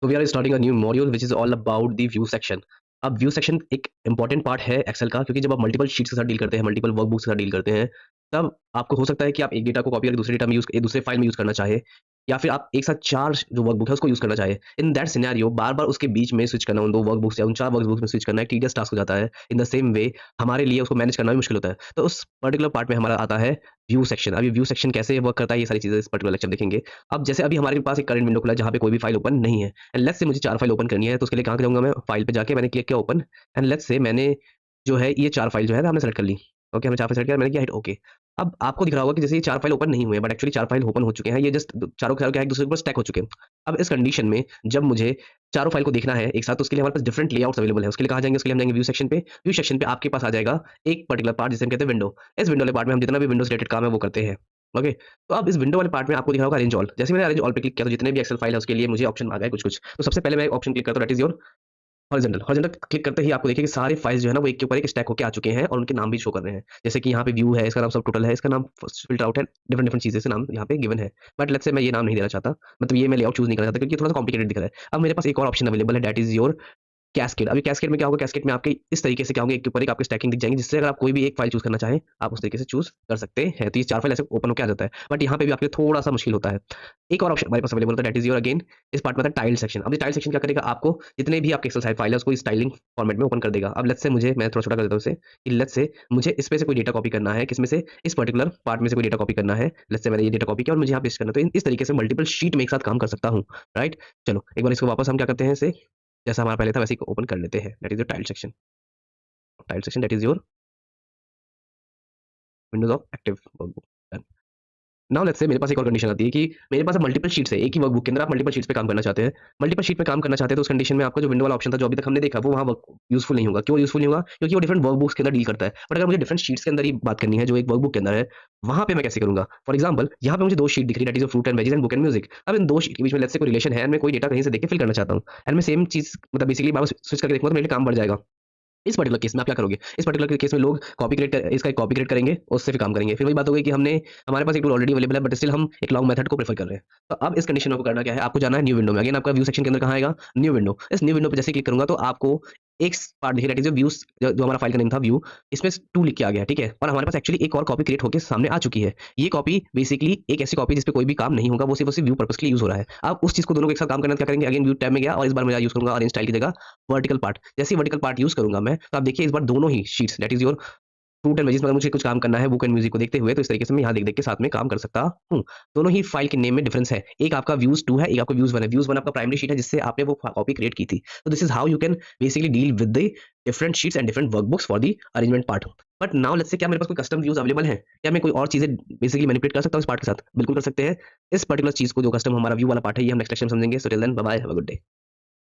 So we are starting a new module which is all about the view section. अब view section एक important part है Excel का, क्योंकि जब आप मल्टीपल शीट्स के साथ डील करते हैं, मल्टीपल वर्कबुक्स के साथ डील करते हैं, तब आपको हो सकता है कि आप एक डेटा को कॉपी करके दूसरे डेटा में दूसरे फाइल में यूज करना चाहे, या फिर आप एक साथ चार जो वर्कबुक है उसको यूज करना चाहे। इन दैट सिनेरियो बार बार उसके बीच में स्विच करना, उन दो वर्कबुक्स या उन चार वर्कबुक्स में स्विच करना एक टीडियस टास्क हो जाता है। इन द सेम वे हमारे लिए उसको मैनेज करना भी मुश्किल होता है। तो उस पर्टिकुलर पार्ट में हमारा आता है व्यू सेक्शन। अभी व्यू सेक्शन कैसे वर्क करता है, ये सारी चीजें इस पर्टिकुलर लेक्चर देखेंगे। अब जैसे अभी हमारे पास एक करंट विंडो खुला है जहाँ पे कोई भी फाइल ओपन नहीं है, एंड लेट्स से मुझे चार फाइल ओपन करनी है, तो उसके लिए कहाँ जाऊंगा मैं, फाइल पे जाके मैंने क्लिक किया ओपन, एंड लेट्स से मैंने जो है ये चार फाइल जो है हमने सेलेक्ट कर ली। ओके, हमने चार फाइल सेलेक्ट किया, मैंने किया हिट ओके। अब आपको दिख रहा होगा कि जैसे ये चार फाइल ओपन नहीं हुए, बट एक्चुअली चार फाइल ओपन हो चुके हैं, ये जस्ट चारों के चारों क्या है, एक दूसरे के ऊपर स्टैक हो चुके हैं। अब इस कंडीशन में जब मुझे चारों फाइल को देखना है एक साथ, तो उसके लिए हमारे पास डिफरेंट लेआउट्स अवेलेबल है। उसके लिए कहाँ जाएंगे, उसके लिए हम जाएंगे व्यू सेक्शन पे। व्यू सेक्शन पे आपके पास आ जाएगा एक पर्टिकुलर पार्ट जिसे हम कहते हैं विंडो। इस विंडो वाले पार्ट में हम जितना भी विंडोज रिलेटेड काम है वो करते हैं। ओके, तो अब इस विंडो वाले पार्ट में आपको दिख रहा होगा अरेंज ऑल। जैसे मैंने अरेंज ऑल पे क्लिक किया तो जितने भी एक्सेल फाइल है उसके लिए मुझे ऑप्शन आ गए कुछ कुछ। तो सबसे पहले मैं ऑप्शन क्लिक करता हूँ, that is your horizontal. Horizontal click करते ही आपको देखिए कि सारे फाइल्स जो है ना वो एक के ऊपर एक स्टैक होके आ चुके हैं और उनके नाम भी शो कर रहे हैं। जैसे कि यहाँ पे व्यू है, इसका नाम सब टोटल है, इसका नाम फ़िल्टर आउट है, डिफरेंट डिफरेंट चीज़ें से नाम यहाँ पे गिवन है। बट लेट्स से मैं ये नाम नहीं देना चाहता, मतलब ये मैं लेआउट चूज़ नहीं करना चाहता, क्योंकि ये थोड़ा-सा कॉम्प्लिकेटेड दिख रहा है। अब मेरे पास एक और ऑप्शन अवेलेबल है, दैट इज़ योर कैस्केड। अभी कैस्केड में क्या होगा, कैस्केड में आपके इस तरीके से क्या होंगे, एक के ऊपर एक आपकी स्टैकिंग दिख जाएँगी, जिससे अगर आप कोई भी एक फाइल चूज़ करना चाहें, आप उस तरीके से चूज़ कर सकते हैं। तो ये 4 फाइल ऐसे ओपन होके आ जाता है। बट यहाँ पे भी आपके लिए थोड़ा-सा मुश्किल होता है। एक और ऑप्शन हमारे पास अवेलेबल होता है, दैट इज़ योर अगेन इस पार्ट में आता है टाइल सेक्शन। अब ये टाइल सेक्शन क्या करेगा, आपको जितने भी आपके एक्सेल फाइल है उसको स्टाइलिंग फॉर्मेट में ओपन कर देगा। अब लेट्स से मुझे, मैं थोड़ा छोटा कर देता हूँ इसे, कि लेट्स से मुझे इसमें से कोई डेटा कॉपी करना है, किसमें से, इस पर्टिकुलर पार्ट में से कोई डेटा कॉपी करना है। लेट्स से मैंने ये डेटा कॉपी किया और मुझे यहाँ पेस्ट करना है। तो इस तरीके से मल्टीपल शीट में एक साथ काम कर सकता हूँ, राइट? चलो एक बार इसको वापस हम क्या करते हैं, इसे जैसा हमारा पहले था वैसे ही ओपन कर लेते हैं, that is your tile section. Tile section that is your Windows of active workbook. Done. Now let's say मेरे पास एक और कंडीशन आती है कि मेरे पास अब मल्टीपल शीट्स है, एक ही वर्कबुक के अंदर आप मल्टीपल शीट्स पे काम करना चाहते हैं। मल्टीपल शीट पे काम करना चाहते हैं तो उस कंडीशन में आपका जो विंडो वाला ऑप्शन था जो अभी तक हमने देखा वो वहाँ वर्क यूज़फुल नहीं होगा। क्यों यूज़फुल नहीं होगा? क्योंकि वो डिफरेंट वर्कबुक्स के अंदर डील करता है। बट अगर मुझे डिफरेंट शीट्स के अंदर ही बात करनी है जो एक वर्कबुक के अंदर है, वहाँ पे मैं कैसे करूँगा? फॉर एग्जाम्पल यहाँ पे मुझे 2 शीट दिख रही है, that is a fruit and veggies and book and music. अब इन 2 शीट के बीच में लेट्स से कोई रिलेशन है एंड मैं कोई डेटा कहीं से देख के फिल करना चाहता हूँ, एंड मैं सेम चीज़ मतलब बेसिकली बार-बार स्विच करके देखूँगा तो मेरे लिए काम बढ़ जाएगा। इस पर्टिकुलर केस में आप क्या करोगे? इस पर्टिकुलर केस में लोग कॉपी क्रिएट इसका एक कॉपी क्रिएट करेंगे, उससे फिर काम करेंगे। फिर वही बात हो गई कि हमारे पास एक टूल ऑलरेडी अवेलेबल है, बट स्टिल हम एक लॉन्ग मेथड को प्रेफर कर रहे हैं। तो अब इस कंडीशन में आपको करना क्या है? आपको जाना है न्यू विंडो में। अगेन आपका व्यू सेक्शन के अंदर कहाँ आएगा? New window. इस न्यू विंडो पे जैसे ही क्लिक करूँगा तो आपको एक पार्ट दिखेगा, दैट इज़ व्यूज़, जो हमारा फाइल का नेम था व्यू, इसमें 2 लिख के आ गया है, ठीक है? और हमारे पास एक्चुअली एक और कॉपी क्रिएट होके सामने आ चुकी है। ये कॉपी बेसिकली एक ऐसी कॉपी जिस पे कोई भी काम नहीं होगा, वो सिर्फ और सिर्फ व्यू पर्पज़ के लिए यूज़ हो रहा है। अब उस चीज़ को दोनों को एक साथ काम करना है तो क्या करेंगे? अगेन व्यू टैब में गया और इस बार मैं यूज़ करूँगा अरेंज स्टाइल की जगह वर्टिकल पार्ट। जैसे ही वर्टिकल पार्ट यूज़ करूँगा मैं, तो आप देखिए इस बार दोनों ही sheets, that is your fruit and veggies में अगर मुझे कुछ काम करना है बुक एंड म्यूज़िक को देखते हुए, तो इस तरीके से मैं यहाँ देख-देख के साथ में काम कर सकता हूँ। दोनों ही फाइल के नेम में डिफरेंस है। एक आपका व्यूज़ 2 है, एक आपका व्यूज़ 1 है। व्यूज़ 1 आपका प्राइमरी शीट है जिससे आपने वो कॉपी क्रिएट की थी। तो this is how you can basically deal with the different sheets and different workbooks for the arrangement part. But now let's say क्या मेरे पास कोई कस्टम व्यूज़ अवेलेबल हैं? क्या मैं कोई और चीज़ें बेसिकली मैनिपुलेट कर सकता हूँ इस पार्ट के साथ? बिल्कुल कर सकते हैं। इस पर्टिकुलर चीज़ को जो कस्टम हमारा व्यू वाला पार्ट है, ये हम नेक्स्ट लेक्चर में समझेंगे। So till then bye bye, have a good day.